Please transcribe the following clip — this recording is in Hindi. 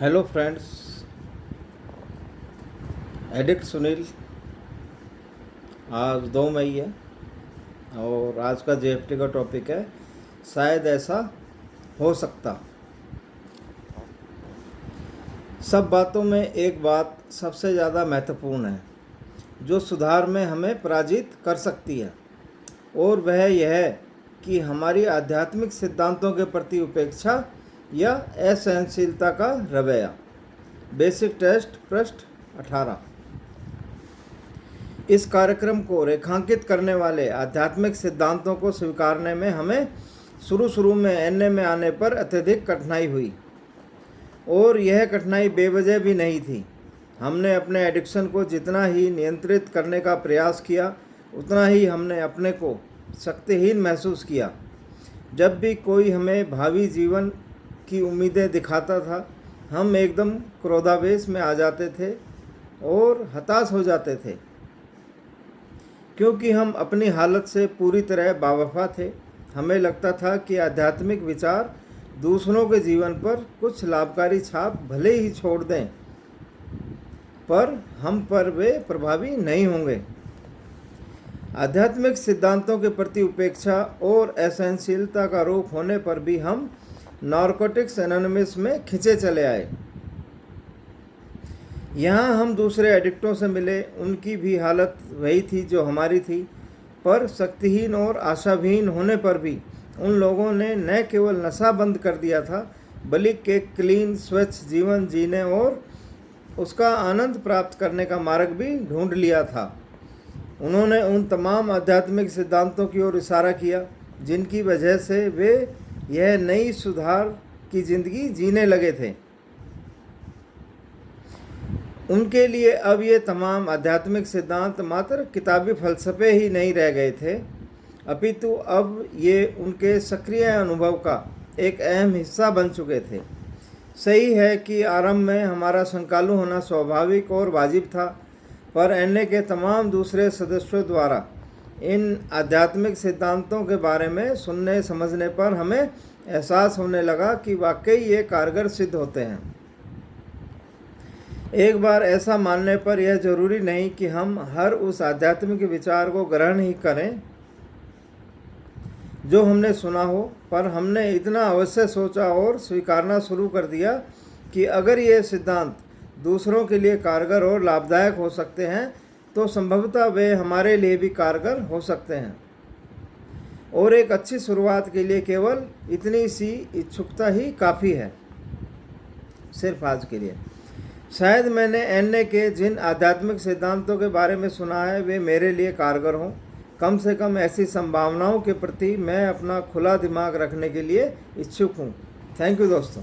Hello friends, addict Sunil. आज 2 मई है और आज का जेएफटी का टॉपिक है शायद ऐसा हो सकता। सब बातों में एक बात सबसे ज़्यादा महत्वपूर्ण है जो सुधार में हमें पराजित कर सकती है, और वह यह है कि हमारी आध्यात्मिक सिद्धांतों के प्रति उपेक्षा या असहनशीलता का रवैया। बेसिक टेस्ट पृष्ठ 18। इस कार्यक्रम को रेखांकित करने वाले आध्यात्मिक सिद्धांतों को स्वीकारने में हमें शुरू में एनए में आने पर अत्यधिक कठिनाई हुई, और यह कठिनाई बेवजह भी नहीं थी। हमने अपने एडिक्शन को जितना ही नियंत्रित करने का प्रयास किया, उतना ही हमने अपने को शक्तिहीन महसूस किया। जब भी कोई हमें भावी जीवन की उम्मीदें दिखाता था, हम एकदम क्रोधावेश में आ जाते थे और हताश हो जाते थे, क्योंकि हम अपनी हालत से पूरी तरह बावफा थे। हमें लगता था कि आध्यात्मिक विचार दूसरों के जीवन पर कुछ लाभकारी छाप भले ही छोड़ दें, पर हम पर वे प्रभावी नहीं होंगे। आध्यात्मिक सिद्धांतों के प्रति उपेक्षा और असहनशीलता का रूप होने पर भी हम नारकोटिक्स एनोनिमस में खिंचे चले आए। यहाँ हम दूसरे एडिक्टों से मिले। उनकी भी हालत वही थी जो हमारी थी, पर शक्तिहीन और आशाविहीन होने पर भी उन लोगों ने न केवल नशा बंद कर दिया था, बल्कि क्लीन स्वच्छ जीवन जीने और उसका आनंद प्राप्त करने का मार्ग भी ढूंढ लिया था। उन्होंने उन तमाम आध्यात्मिक सिद्धांतों की ओर इशारा किया जिनकी वजह से वे यह नई सुधार की जिंदगी जीने लगे थे। उनके लिए अब ये तमाम आध्यात्मिक सिद्धांत मात्र किताबी फलसफे ही नहीं रह गए थे, अपितु अब ये उनके सक्रिय अनुभव का एक अहम हिस्सा बन चुके थे। सही है कि आरंभ में हमारा शंकालु होना स्वाभाविक और वाजिब था, पर एनए के तमाम दूसरे सदस्यों द्वारा इन आध्यात्मिक सिद्धांतों के बारे में सुनने समझने पर हमें एहसास होने लगा कि वाकई ये कारगर सिद्ध होते हैं। एक बार ऐसा मानने पर यह जरूरी नहीं कि हम हर उस आध्यात्मिक विचार को ग्रहण ही करें जो हमने सुना हो, पर हमने इतना अवश्य सोचा और स्वीकारना शुरू कर दिया कि अगर ये सिद्धांत दूसरों के लिए कारगर और लाभदायक हो सकते हैं, तो संभवतः वे हमारे लिए भी कारगर हो सकते हैं। और एक अच्छी शुरुआत के लिए केवल इतनी सी इच्छुकता ही काफ़ी है, सिर्फ आज के लिए। शायद मैंने एनए के जिन आध्यात्मिक सिद्धांतों के बारे में सुना है वे मेरे लिए कारगर हों। कम से कम ऐसी संभावनाओं के प्रति मैं अपना खुला दिमाग रखने के लिए इच्छुक हूँ। थैंक यू दोस्तों।